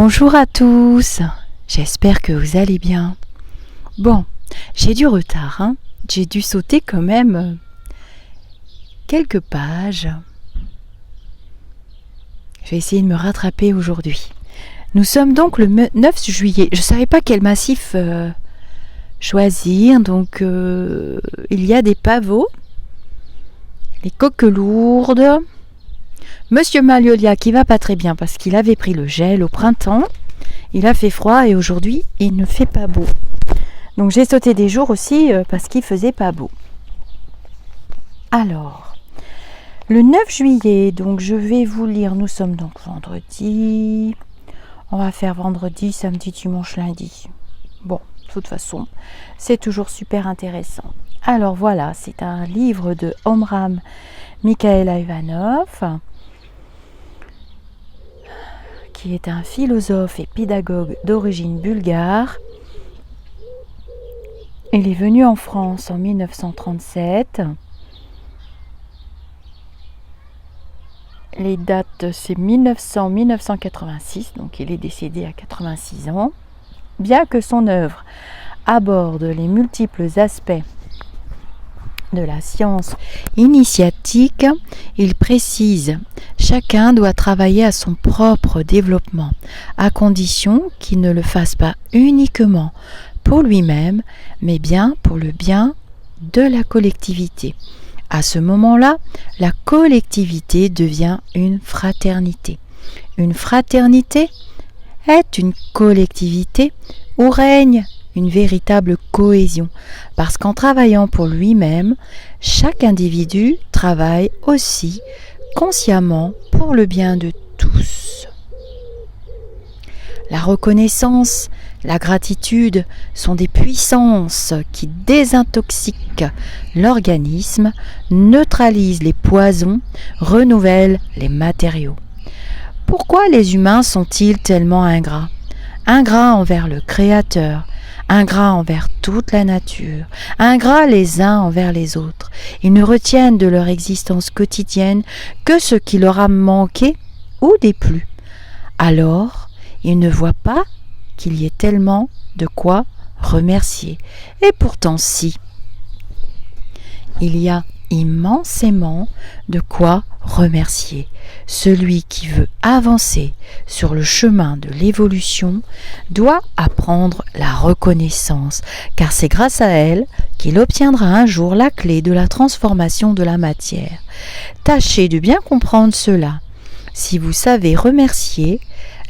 Bonjour à tous, j'espère que vous allez bien. Bon, j'ai du retard, j'ai dû sauter quand même quelques pages. Je vais essayer de me rattraper aujourd'hui. Nous sommes donc le 9 juillet, je ne savais pas quel massif choisir, donc il y a des pavots, les coquelourdes, Monsieur Maliolia qui va pas très bien parce qu'il avait pris le gel au printemps, il a fait froid et aujourd'hui il ne fait pas beau. Donc j'ai sauté des jours aussi parce qu'il faisait pas beau. Alors, le 9 juillet, donc je vais vous lire, nous sommes donc vendredi, on va faire vendredi, samedi, dimanche, lundi. Bon, de toute façon, c'est toujours super intéressant. Alors voilà, c'est un livre de Omram Mikhaël Ivanov, qui est un philosophe et pédagogue d'origine bulgare. Il est venu en France en 1937. Les dates, c'est 1900-1986, donc il est décédé à 86 ans. Bien que son œuvre aborde les multiples aspects de la science initiatique, il précise: chacun doit travailler à son propre développement, à condition qu'il ne le fasse pas uniquement pour lui-même, mais bien pour le bien de la collectivité. À ce moment-là, la collectivité devient une fraternité. Une fraternité est une collectivité où règne une véritable cohésion, parce qu'en travaillant pour lui-même, chaque individu travaille aussi consciemment pour le bien de tous. La reconnaissance, la gratitude sont des puissances qui désintoxiquent l'organisme, neutralisent les poisons, renouvellent les matériaux. Pourquoi les humains sont-ils tellement ingrats? Ingrats envers le Créateur, ingrats envers toute la nature, ingrats les uns envers les autres. Ils ne retiennent de leur existence quotidienne que ce qui leur a manqué ou déplu. Alors, ils ne voient pas qu'il y ait tellement de quoi remercier. Et pourtant si, il y a immensément de quoi remercier. Celui qui veut avancer sur le chemin de l'évolution doit apprendre la reconnaissance, car c'est grâce à elle qu'il obtiendra un jour la clé de la transformation de la matière. Tâchez de bien comprendre cela. Si vous savez remercier,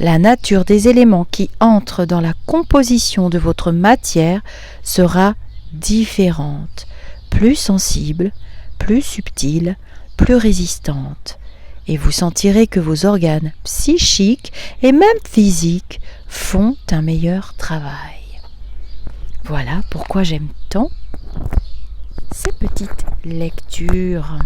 la nature des éléments qui entrent dans la composition de votre matière sera différente, plus sensible, plus subtile, plus résistante. Et vous sentirez que vos organes psychiques et même physiques font un meilleur travail. Voilà pourquoi j'aime tant ces petites lectures.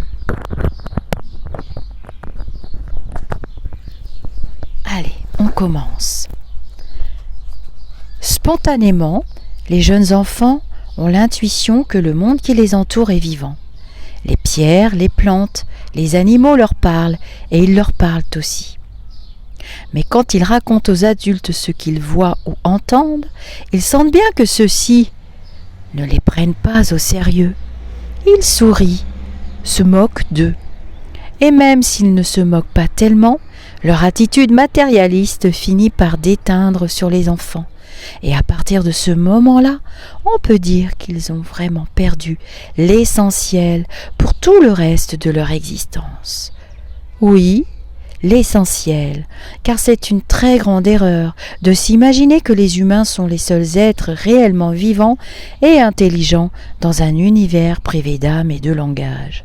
Allez, on commence. Spontanément, les jeunes enfants ont l'intuition que le monde qui les entoure est vivant. Les pierres, les plantes, les animaux leur parlent et ils leur parlent aussi. Mais quand ils racontent aux adultes ce qu'ils voient ou entendent, ils sentent bien que ceux-ci ne les prennent pas au sérieux. Ils sourient, se moquent d'eux. Et même s'ils ne se moquent pas tellement, leur attitude matérialiste finit par déteindre sur les enfants. Et à partir de ce moment-là, on peut dire qu'ils ont vraiment perdu l'essentiel pour tout le reste de leur existence. Oui, l'essentiel, car c'est une très grande erreur de s'imaginer que les humains sont les seuls êtres réellement vivants et intelligents dans un univers privé d'âme et de langage.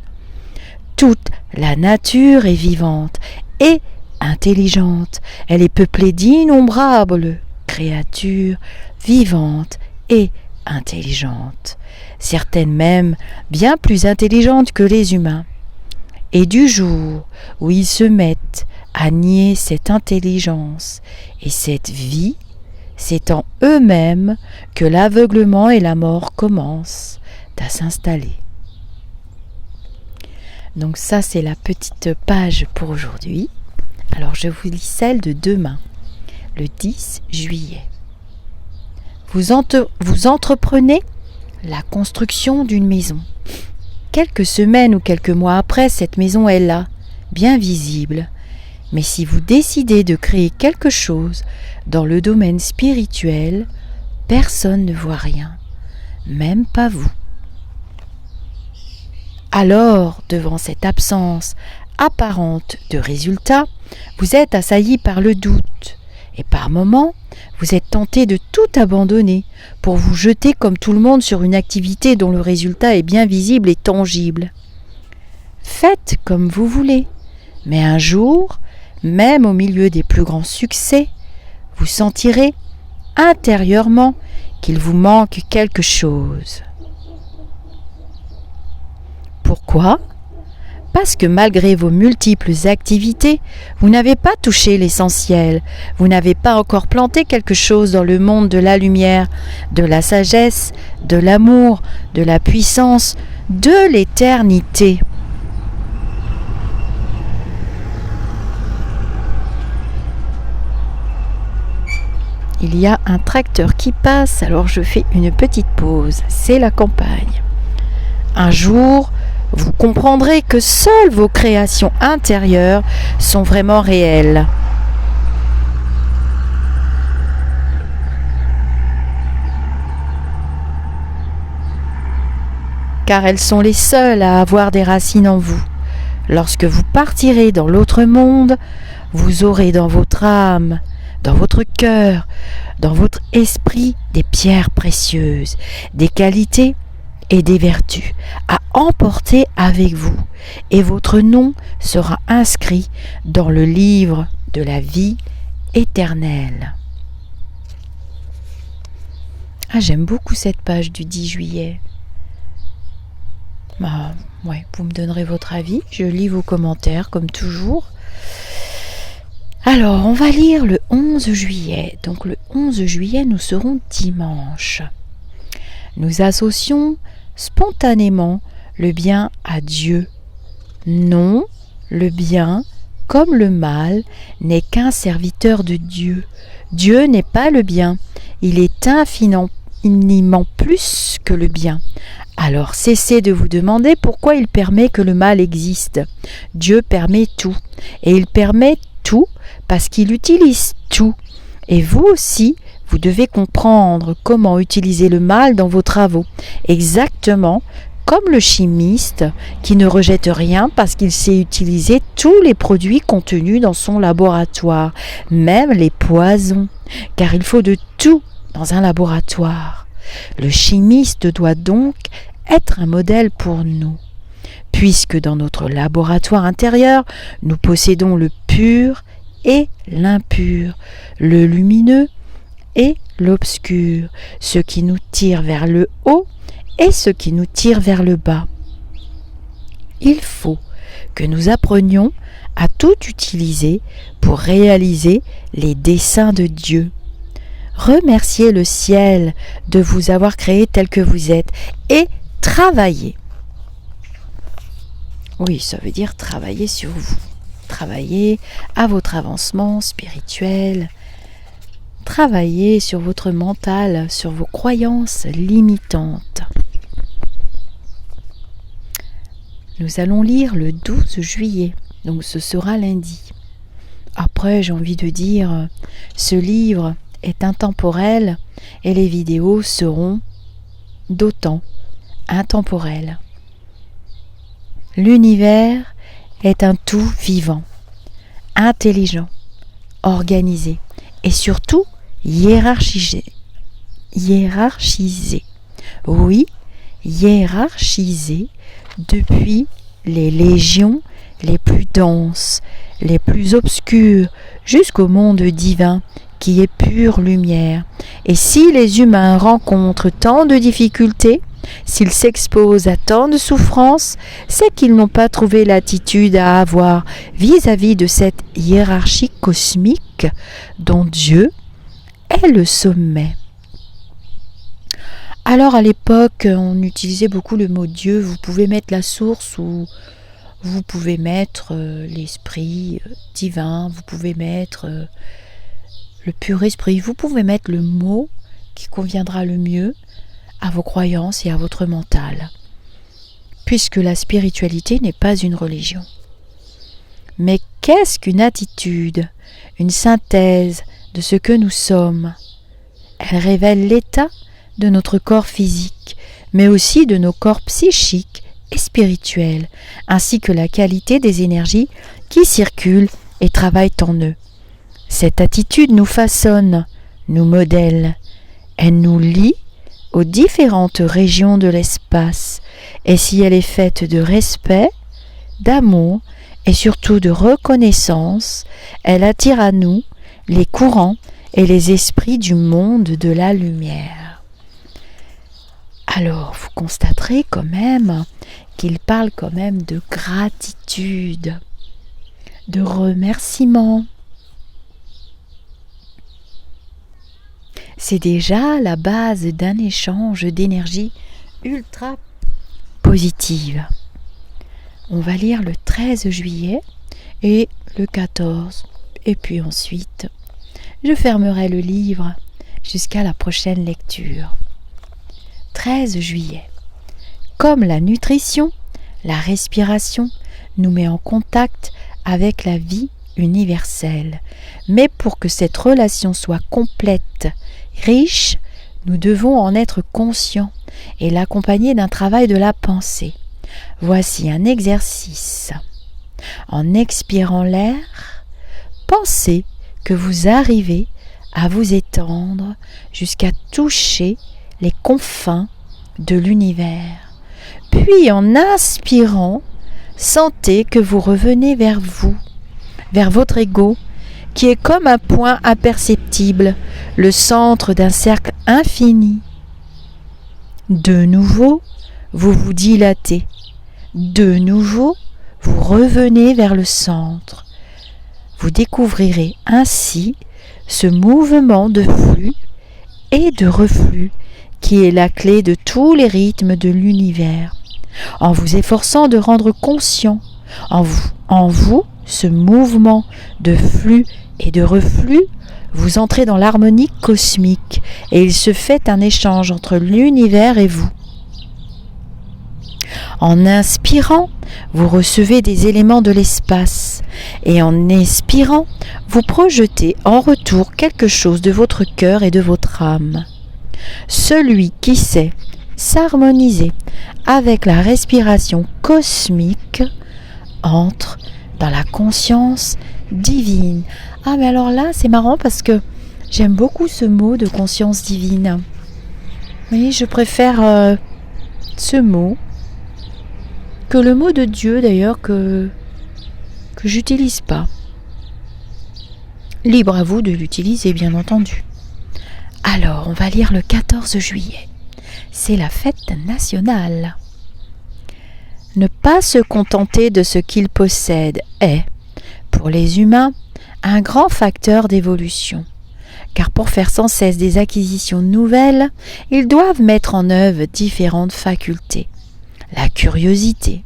Toute la nature est vivante et intelligente, elle est peuplée d'innombrables créatures vivantes et intelligentes, certaines même bien plus intelligentes que les humains. Et du jour où ils se mettent à nier cette intelligence et cette vie, c'est en eux-mêmes que l'aveuglement et la mort commencent à s'installer. Donc ça, c'est la petite page pour aujourd'hui. Alors je vous lis celle de demain. le 10 juillet. Vous entreprenez la construction d'une maison. Quelques semaines ou quelques mois après, cette maison est là, bien visible. Mais si vous décidez de créer quelque chose dans le domaine spirituel, personne ne voit rien, même pas vous. Alors, devant cette absence apparente de résultats, vous êtes assailli par le doute et par moments, vous êtes tenté de tout abandonner pour vous jeter comme tout le monde sur une activité dont le résultat est bien visible et tangible. Faites comme vous voulez, mais un jour, même au milieu des plus grands succès, vous sentirez intérieurement qu'il vous manque quelque chose. Pourquoi ? Parce que malgré vos multiples activités, vous n'avez pas touché l'essentiel, vous n'avez pas encore planté quelque chose dans le monde de la lumière, de la sagesse, de l'amour, de la puissance, de l'éternité. Il y a un tracteur qui passe, alors je fais une petite pause, c'est la campagne. Un jour, vous comprendrez que seules vos créations intérieures sont vraiment réelles. Car elles sont les seules à avoir des racines en vous. Lorsque vous partirez dans l'autre monde, vous aurez dans votre âme, dans votre cœur, dans votre esprit des pierres précieuses, des qualités et des vertus à emporter avec vous, et votre nom sera inscrit dans le livre de la vie éternelle. J'aime beaucoup cette page du 10 juillet. Vous me donnerez votre avis, je lis vos commentaires comme toujours. Alors, on va lire le 11 juillet. Donc le 11 juillet, nous serons dimanche. Nous associons spontanément le bien à Dieu. Non, le bien, comme le mal, n'est qu'un serviteur de Dieu. Dieu n'est pas le bien, il est infiniment plus que le bien. Alors cessez de vous demander pourquoi il permet que le mal existe. Dieu permet tout, et il permet tout parce qu'il utilise tout. Et vous aussi, vous devez comprendre comment utiliser le mal dans vos travaux, exactement comme le chimiste qui ne rejette rien parce qu'il sait utiliser tous les produits contenus dans son laboratoire, même les poisons, car il faut de tout dans un laboratoire. Le chimiste doit donc être un modèle pour nous, puisque dans notre laboratoire intérieur, nous possédons le pur et l'impur, le lumineux et l'obscur, ce qui nous tire vers le haut et ce qui nous tire vers le bas. Il faut que nous apprenions à tout utiliser pour réaliser les desseins de Dieu. Remerciez le ciel de vous avoir créé tel que vous êtes et travaillez. Oui, ça veut dire travailler sur vous. Travaillez à votre avancement spirituel. Travaillez sur votre mental, sur vos croyances limitantes. Nous allons lire le 12 juillet, donc ce sera lundi. Après, j'ai envie de dire, ce livre est intemporel et les vidéos seront d'autant intemporelles. L'univers est un tout vivant, intelligent, organisé et surtout hiérarchisé. Oui, hiérarchisé depuis les légions les plus denses, les plus obscures, jusqu'au monde divin qui est pure lumière. Et si les humains rencontrent tant de difficultés, s'ils s'exposent à tant de souffrances, c'est qu'ils n'ont pas trouvé l'attitude à avoir vis-à-vis de cette hiérarchie cosmique dont Dieu est le sommet. Alors à l'époque, on utilisait beaucoup le mot Dieu. Vous pouvez mettre la source ou vous pouvez mettre l'esprit divin, vous pouvez mettre le pur esprit. Vous pouvez mettre le mot qui conviendra le mieux à vos croyances et à votre mental, puisque la spiritualité n'est pas une religion. Mais qu'est-ce qu'une attitude, une synthèse de ce que nous sommes? Elle révèle l'état de notre corps physique, mais aussi de nos corps psychiques et spirituels, ainsi que la qualité des énergies qui circulent et travaillent en eux. Cette attitude nous façonne, nous modèle, elle nous lie aux différentes régions de l'espace, et si elle est faite de respect, d'amour et surtout de reconnaissance, elle attire à nous les courants et les esprits du monde de la lumière. Alors, vous constaterez quand même qu'il parle quand même de gratitude, de remerciement. C'est déjà la base d'un échange d'énergie ultra positive. On va lire le 13 juillet et le 14. Et puis ensuite, je fermerai le livre jusqu'à la prochaine lecture. 13 juillet. Comme la nutrition, la respiration nous met en contact avec la vie universelle. Mais pour que cette relation soit complète, riche, nous devons en être conscients et l'accompagner d'un travail de la pensée. Voici un exercice. En expirant l'air, pensez que vous arrivez à vous étendre jusqu'à toucher les confins de l'univers. Puis en inspirant, sentez que vous revenez vers vous, vers votre ego, qui est comme un point imperceptible, le centre d'un cercle infini. De nouveau, vous vous dilatez. De nouveau, vous revenez vers le centre. Vous découvrirez ainsi ce mouvement de flux et de reflux qui est la clé de tous les rythmes de l'univers. En vous efforçant de rendre conscient en vous ce mouvement de flux et de reflux, vous entrez dans l'harmonie cosmique et il se fait un échange entre l'univers et vous. En inspirant, vous recevez des éléments de l'espace et en expirant, vous projetez en retour quelque chose de votre cœur et de votre âme. Celui qui sait s'harmoniser avec la respiration cosmique entre dans la conscience divine. Ah mais alors là c'est marrant parce que j'aime beaucoup ce mot de conscience divine. Oui, je préfère ce mot que le mot de Dieu d'ailleurs que j'utilise pas. Libre à vous de l'utiliser bien entendu. Alors on va lire le 14 juillet. C'est la fête nationale. Ne pas se contenter de ce qu'ils possèdent est, pour les humains, un grand facteur d'évolution. Car pour faire sans cesse des acquisitions nouvelles, ils doivent mettre en œuvre différentes facultés. La curiosité,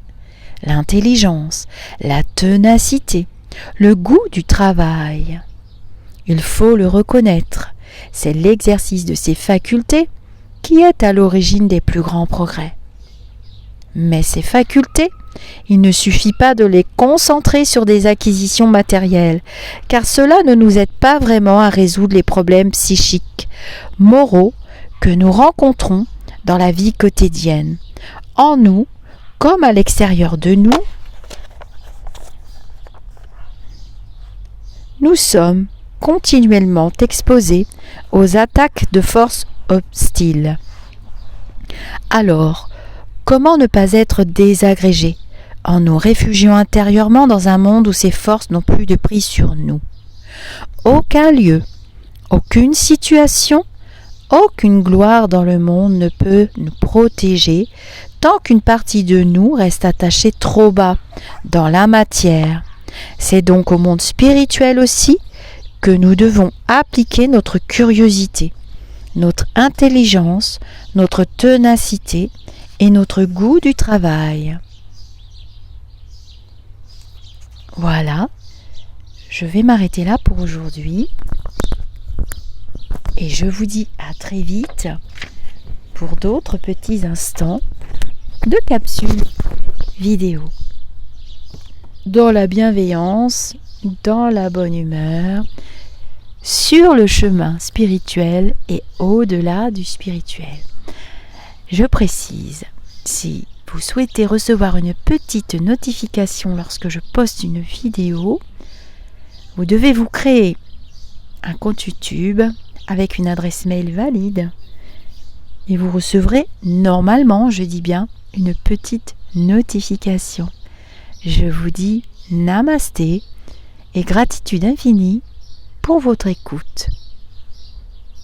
l'intelligence, la ténacité, le goût du travail. Il faut le reconnaître, c'est l'exercice de ces facultés qui est à l'origine des plus grands progrès. Mais ces facultés, il ne suffit pas de les concentrer sur des acquisitions matérielles, car cela ne nous aide pas vraiment à résoudre les problèmes psychiques, moraux que nous rencontrons dans la vie quotidienne. En nous, comme à l'extérieur de nous, nous sommes continuellement exposés aux attaques de forces hostiles. Alors, comment ne pas être désagrégé en nous réfugiant intérieurement dans un monde où ces forces n'ont plus de prise sur nous? Aucun lieu, aucune situation, aucune gloire dans le monde ne peut nous protéger tant qu'une partie de nous reste attachée trop bas dans la matière. C'est donc au monde spirituel aussi que nous devons appliquer notre curiosité, notre intelligence, notre ténacité et notre goût du travail. Voilà, je vais m'arrêter là pour aujourd'hui. Et je vous dis à très vite pour d'autres petits instants de capsules vidéo. Dans la bienveillance, dans la bonne humeur, sur le chemin spirituel et au-delà du spirituel. Je précise, si vous souhaitez recevoir une petite notification lorsque je poste une vidéo, vous devez vous créer un compte YouTube avec une adresse mail valide et vous recevrez normalement, je dis bien, une petite notification. Je vous dis namasté et gratitude infinie pour votre écoute.